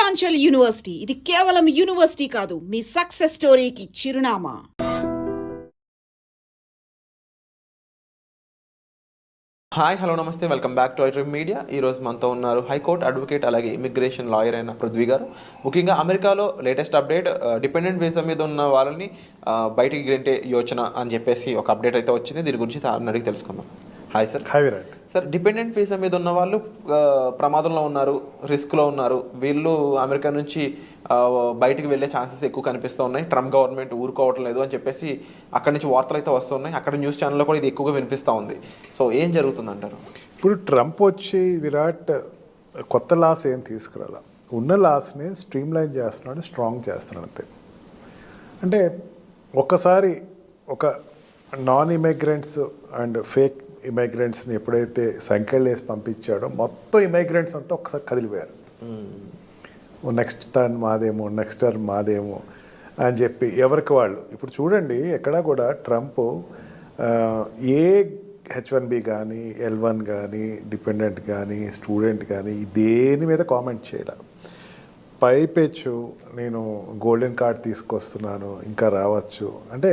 Vindhyachal university ఇది కేవలం university కాదు, మీ సక్సెస్ స్టోరీకి చిరునామా. హాయ్ హలో నమస్తే, welcome back to iDream media. ఈరోజు మనతో ఉన్నారు హైకోర్టు అడ్వకేట్ అలాగే ఇమిగ్రేషన్ లాయర్ అయిన పృథ్వీ గారు. ముఖ్యంగా అమెరికాలో లేటెస్ట్ అప్డేట్, డిపెండెంట్ వీసా మీద ఉన్న వాళ్ళని బయటికి గెంటే యోచన అని చెప్పేసి ఒక అప్డేట్ అయితే వచ్చింది. దీని గురించి అడిగి తెలుసుకుందాం. Hi sir. Hi Virat. Sir, dependent visa మీద ఉన్న వాళ్ళు ప్రమాదంలో ఉన్నారు, రిస్క్లో ఉన్నారు. వీళ్ళు అమెరికా నుంచి బయటికి వెళ్ళే ఛాన్సెస్ ఎక్కువ కనిపిస్తూ ఉన్నాయి. ట్రంప్ గవర్నమెంట్ ఊరుకోవటం లేదు అని చెప్పేసి అక్కడి నుంచి వార్తలు అయితే వస్తున్నాయి. అక్కడ న్యూస్ ఛానల్లో కూడా ఇది ఎక్కువగా వినిపిస్తూ ఉంది. సో ఏం జరుగుతుంది అంటారు? ఇప్పుడు ట్రంప్ వచ్చి విరాట్ కొత్త లాస్ ఏం తీసుకురాల, ఉన్న లాస్ని స్ట్రీమ్ లైన్ చేస్తున్నాడు, స్ట్రాంగ్ చేస్తున్నాడు అంతే. అంటే ఒక్కసారి ఒక నాన్ ఇమిగ్రెంట్స్ అండ్ ఫేక్ ఇమిగ్రెంట్స్ని ఎప్పుడైతే సంఖ్యలు వేసి పంపించాడో మొత్తం ఇమిగ్రెంట్స్ అంతా ఒకసారి కదిలిపోయారు. నెక్స్ట్ టర్న్ మాదేమో అని చెప్పి ఎవరికి వాళ్ళు. ఇప్పుడు చూడండి, ఎక్కడా కూడా ట్రంప్ ఏ H1B కానీ L1 కానీ డిపెండెంట్ కానీ స్టూడెంట్ కానీ దేని మీద కామెంట్ చేయలే. పైపెచ్చు నేను గోల్డెన్ కార్డ్ తీసుకొస్తున్నాను, ఇంకా రావచ్చు అంటే.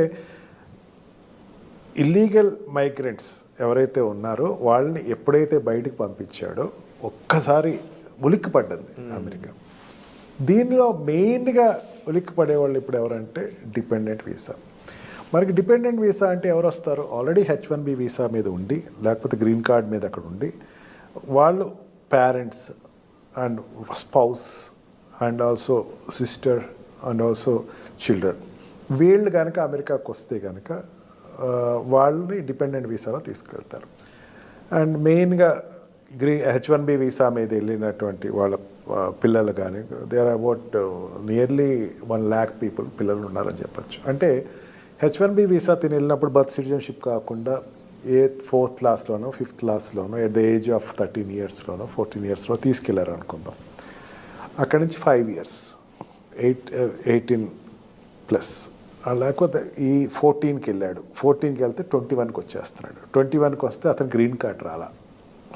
ఇల్లీగల్ మైగ్రెంట్స్ ఎవరైతే ఉన్నారో వాళ్ళని ఎప్పుడైతే బయటకు పంపించాడో ఒక్కసారి ఉలిక్కి పడ్డది అమెరికా. దీనిలో మెయిన్గా ఉలిక్కి పడేవాళ్ళు ఇప్పుడు ఎవరంటే డిపెండెంట్ వీసా. మనకి డిపెండెంట్ వీసా అంటే ఎవరు వస్తారు? ఆల్రెడీ H1B వీసా మీద ఉండి, లేకపోతే గ్రీన్ కార్డ్ మీద అక్కడ ఉండి, వాళ్ళు parents and spouse and also sister and also children, వీళ్ళు కనుక అమెరికాకు వస్తే కనుక వాళ్ళని డిపెండెంట్ వీసాలో తీసుకెళ్తారు. అండ్ మెయిన్గా H1B వీసా మీద వెళ్ళినటువంటి వాళ్ళ పిల్లలు కానీ, they are about nearly 1 lakh people పిల్లలు ఉన్నారని చెప్పచ్చు. అంటే H1B వీసా తిని వెళ్ళినప్పుడు బర్త్ సిటిజన్షిప్ కాకుండా 4th క్లాస్లోనో 5th క్లాస్లోనో ఎట్ ద ఏజ్ ఆఫ్ 13 yearsలోనో 14 yearsలో తీసుకెళ్లారు అనుకుందాం. అక్కడి నుంచి 5 years 18+, లేకపోతే ఈ 14కి వెళ్ళాడు. 14కి వెళ్తే 21కి వచ్చేస్తున్నాడు. 21కి వస్తే అతను గ్రీన్ కార్డ్ రాలా,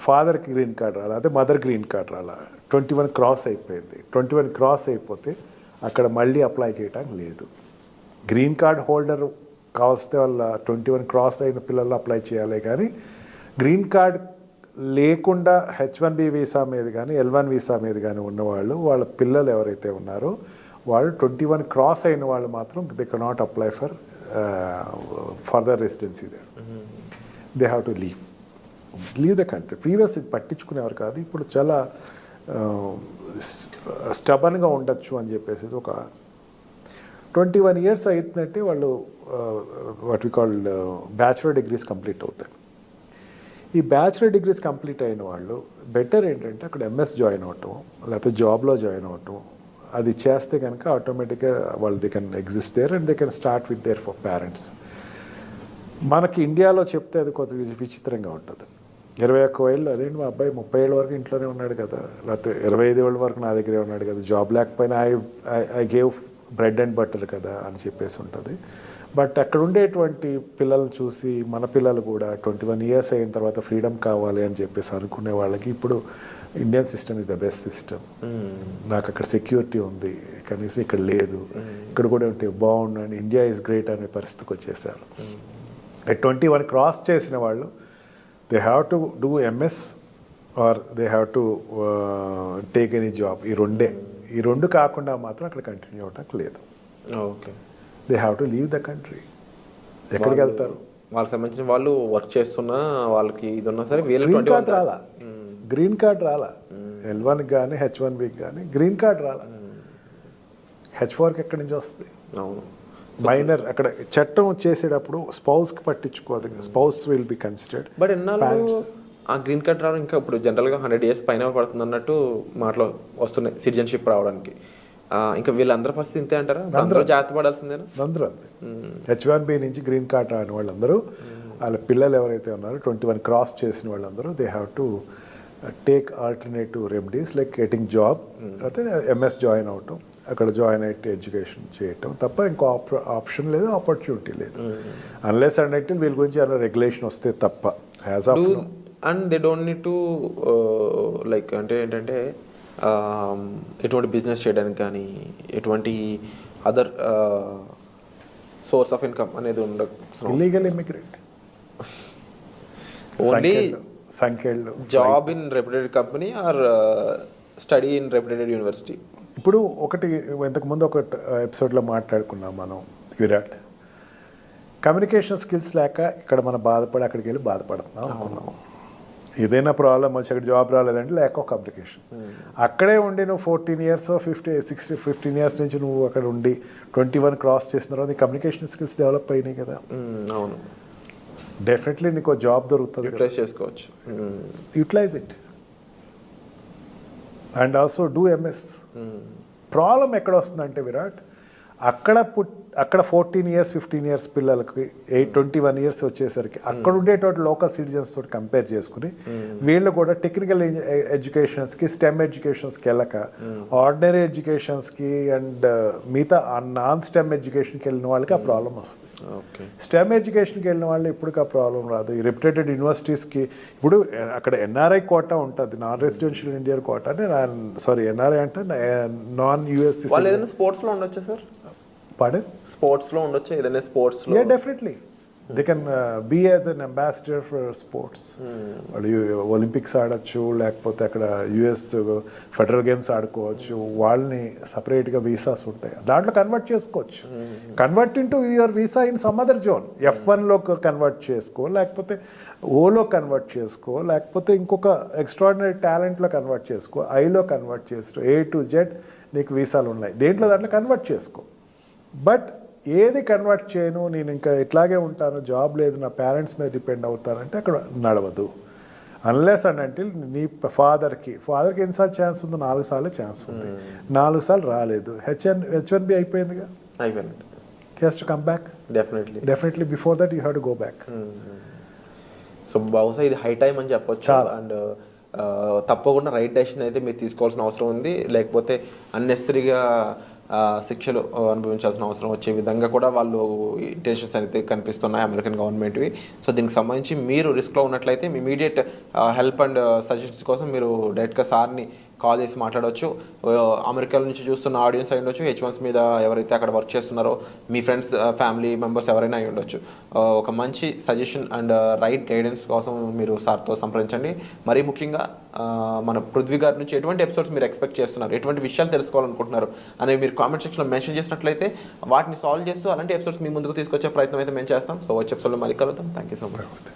ఫాదర్కి గ్రీన్ కార్డ్ రాలా, అదే మదర్ గ్రీన్ కార్డ్ రాలా. 21 క్రాస్ అయిపోయింది. 21 క్రాస్ అయిపోతే అక్కడ మళ్ళీ అప్లై చేయడానికి లేదు. గ్రీన్ కార్డ్ హోల్డర్ కావస్తే వాళ్ళ 21 క్రాస్ అయిన పిల్లలు అప్లై చేయాలి. కానీ గ్రీన్ కార్డ్ లేకుండా H1B వీసా మీద కానీ L1 వీసా మీద కానీ ఉన్నవాళ్ళు, వాళ్ళ పిల్లలు ఎవరైతే ఉన్నారో వాళ్ళు 21 క్రాస్ అయిన వాళ్ళు మాత్రం they cannot apply for further residency there. They have to leave the country. Previous ఇది పట్టించుకునేవారు కాదు, ఇప్పుడు చాలా స్టబన్గా ఉండొచ్చు అని చెప్పేసి ఒక 21 years అవుతుందంటే వాళ్ళు what we call bachelor degrees complete అవుతాయి. ఈ బ్యాచులర్ డిగ్రీస్ కంప్లీట్ అయిన వాళ్ళు బెటర్ ఏంటంటే అక్కడ MS జాయిన్ అవ్వటం, లేకపోతే జాబ్లో జాయిన్ అవ్వటం. అది చేస్తే కనుక ఆటోమేటిక్గా వాళ్ళు they can exist there and they can start with their for parents. మనకి ఇండియాలో చెప్తే అది కొంత విచిత్రంగా ఉంటుంది. 21 ఏళ్ళు, అదేంటి మా అబ్బాయి 30 ఏళ్ళ వరకు ఇంట్లోనే ఉన్నాడు కదా, లేకపోతే 25 ఏళ్ళ వరకు నా దగ్గరే ఉన్నాడు కదా, జాబ్ లేకపోయినా I gave bread and butter కదా అని చెప్పేసి ఉంటుంది. బట్ అక్కడ ఉండేటువంటి పిల్లలు చూసి మన పిల్లలు కూడా 21 years అయిన తర్వాత ఫ్రీడమ్ కావాలి అని చెప్పేసి అనుకునే వాళ్ళకి ఇప్పుడు Indian system is the best system. నాకు అక్కడ సెక్యూరిటీ ఉంది, కనీసం ఇక్కడ లేదు, ఇక్కడ కూడా ఉంటే బాగుండు, ఇండియా ఈజ్ గ్రేట్ అనే పరిస్థితికి వచ్చేసారు. 21 క్రాస్ చేసిన వాళ్ళు they have to do MS or they have to take any job. ఈ రెండు కాకుండా మాత్రం అక్కడ కంటిన్యూ అవడానికి లేదు. Okay, they have to leave the country. ఎక్కడికి వెళ్తారు? వాళ్ళకి సంబంధించిన వాళ్ళు వర్క్ చేస్తున్నా వాళ్ళకి ఇది ఉన్నా సరే గ్రీన్ కార్డ్ రాలా, గ్రీన్ కార్డ్ రాలా. L1కి కానీ H1Bకి కానీ గ్రీన్ కార్డ్ రాలా. H4కి ఎక్కడి నుంచి వస్తుంది? అవును, మైనర్ అక్కడ చట్టం చేసేటప్పుడు స్పౌస్కి పట్టించుకోదు. Spouse will be considered. But ఎన్నాళ్ళు ఆ గ్రీన్ కార్డ్ రావడం ఇంకా ఇప్పుడు జనరల్గా 100 years పైన పడుతుంది అన్నట్టు మాటలు వస్తున్నాయి సిటిజన్షిప్ రావడానికి. ఇంకా వీళ్ళందరి పరిస్థితి ఇంతే అంటారా? అందరూ జాగ్రత్త పడాల్సిందేనా? అందరూ అంతే. H1B నుంచి గ్రీన్ కార్డ్ రాని వాళ్ళందరూ, వాళ్ళ పిల్లలు ఎవరైతే ఉన్నారో 21 క్రాస్ చేసిన వాళ్ళందరూ they have to take alternative remedies like getting job, అయితే MS జాయిన్ అవటం, అక్కడ జాయిన్ అయితే ఎడ్యుకేషన్ చేయటం తప్ప ఇంకో ఆప్షన్ లేదు, ఆపర్చునిటీ లేదు. అన్లెస్ అండ్ అంటే వీళ్ళ గురించి ఏమైనా రెగ్యులేషన్ వస్తే తప్ప as of and they don't need to like అంటే ఏంటంటే ఎటువంటి బిజినెస్ చేయడానికి కానీ ఎటువంటి అదర్ సోర్స్ ఆఫ్ ఇన్కమ్ అనేది ఉండదు. ఇల్లీగల్ ఇమిగ్రెంట్, ఓన్లీ సంఖ్యలు, job in reputed company or study in reputed university. ఇప్పుడు ఒకటి ఇంతకుముందు ఒక ఎపిసోడ్లో మాట్లాడుకున్నాం మనం, విరాట్ కమ్యూనికేషన్ స్కిల్స్ లేక ఇక్కడ మనం బాధపడి అక్కడికి వెళ్ళి బాధపడుతున్నాం అనుకున్నాం. ఏదైనా ప్రాబ్లం వచ్చి అక్కడ జాబ్ రాలేదంటే లేక ఒక కమ్యూనికేషన్. అక్కడే ఉండి నువ్వు 14 years 15 years నుంచి నువ్వు అక్కడ ఉండి 21 క్రాస్ చేసిన తర్వాత నీ కమ్యూనికేషన్ స్కిల్స్ డెవలప్ అయినాయి కదా. అవును, డెఫినెట్లీ నీకు జాబ్ దొరుకుతుంది, యూటిలైజ్ చేసుకోవచ్చు. Utilize it and also do MS. Problem ఎక్కడ వస్తుందంటే విరాట్, అక్కడ 14 years 15 years పిల్లలకి 21 years వచ్చేసరికి అక్కడ ఉండేటువంటి లోకల్ సిటిజన్స్ తోటి కంపేర్ చేసుకుని వీళ్ళు కూడా టెక్నికల్ ఎడ్యుకేషన్స్కి స్టెమ్ ఎడ్యుకేషన్స్కి వెళ్ళక ఆర్డినరీ ఎడ్యుకేషన్స్కి అండ్ మిగతా నాన్ స్టెమ్ ఎడ్యుకేషన్కి వెళ్ళిన వాళ్ళకి ఆ ప్రాబ్లం వస్తుంది. స్టెమ్ ఎడ్యుకేషన్కి వెళ్ళిన వాళ్ళు ఇప్పటికి ఆ ప్రాబ్లం రాదు. ఈ రెప్యుటెడ్ యూనివర్సిటీస్కి ఇప్పుడు అక్కడ ఎన్ఆర్ఐ కోటా ఉంటుంది, నాన్ రెసిడెన్షియల్ ఇండియన్ కోటా అంటే ఎన్ఆర్ఐ అంటే నాన్ యూఎస్సీ. వాళ్ళు ఏదైనా స్పోర్ట్స్లో ఉండొచ్చు సార్? Pardon? స్పోర్ట్స్లో ఉండొచ్చు, ఏదైనా స్పోర్ట్స్లో. Yeah, definitely. They can be as an ambassador for sports. వాళ్ళు ఒలింపిక్స్ ఆడచ్చు, లేకపోతే అక్కడ యుఎస్ ఫెడరల్ గేమ్స్ ఆడుకోవచ్చు. వాళ్ళని సపరేట్గా వీసాస్ ఉంటాయి, దాంట్లో కన్వర్ట్ చేసుకోవచ్చు. Convert into your visa in some other zone. F1లో కన్వర్ట్ చేసుకో, లేకపోతే ఓలో కన్వర్ట్ చేసుకో, లేకపోతే ఇంకొక ఎక్స్ట్రాడినరీ టాలెంట్లో కన్వర్ట్ చేసుకో, ఐలో కన్వర్ట్ చేసుకో. A to Z నీకు వీసాలు ఉన్నాయి, దాంట్లో కన్వర్ట్ చేసుకో. బట్ ఏది కన్వర్ట్ చేయను, నేను ఇంకా ఇట్లాగే ఉంటాను, జాబ్ లేదు, నా పేరెంట్స్ మీద డిపెండ్ అవుతానంటే అక్కడ నడవదు. అన్లెస్ అండ్ అంటిల్ నీ ఫాదర్కి ఎన్నిసార్లు ఛాన్స్ ఉందో? 4 సార్లు ఛాన్స్ ఉంది, 4 సార్లు రాలేదు. H1B అయిపోయిందిగా, అయిపోయింది. He has to come back. Definitely before that you have to go back. So బహుశా ఇది హై టైం అని చెప్పొచ్చు. అండ్ తప్పకుండా రైట్ డెసిషన్ అయితే మీరు తీసుకోవాల్సిన అవసరం ఉంది, లేకపోతే అన్నెసరీగా శిక్షలు అనుభవించాల్సిన అవసరం వచ్చే విధంగా కూడా వాళ్ళు ఇంటెన్షన్స్ అయితే కనిపిస్తున్నాయి అమెరికన్ గవర్నమెంట్వి. సో దీనికి సంబంధించి మీరు రిస్క్లో ఉన్నట్లయితే మీ ఇమీడియట్ హెల్ప్ అండ్ సజెషన్స్ కోసం మీరు డైరెక్ట్గా సార్ని కాల్ చేసి మాట్లాడవచ్చు. అమెరికా నుంచి చూస్తున్న ఆడియన్స్ అయి ఉండొచ్చు, H1s మీద ఎవరైతే అక్కడ వర్క్ చేస్తున్నారో మీ ఫ్రెండ్స్ ఫ్యామిలీ మెంబర్స్ ఎవరైనా అయి ఉండొచ్చు. ఒక మంచి సజెషన్ అండ్ రైట్ గైడెన్స్ కోసం మీరు సార్తో సంప్రదించండి. మరీ ముఖ్యంగా మన పృథ్వీ గారి నుంచి ఎటువంటి ఎపిసోడ్స్ మీరు ఎక్స్పెక్ట్ చేస్తున్నారు, ఎటువంటి విషయాలు తెలుసుకోవాలనుకుంటున్నారు అనేవి మీరు కామెంట్ సెక్షన్లో మెన్షన్ చేసినట్లయితే వాటిని సాల్వ్ చేస్తూ అలాంటి ఎపిసోడ్స్ మీ ముందుకు తీసుకొచ్చే ప్రయత్నం అయితే మేము చేస్తాం. సో వచ్చే ఎపిసోడ్లో మళ్ళీ కలుద్దాం. Thank you so much.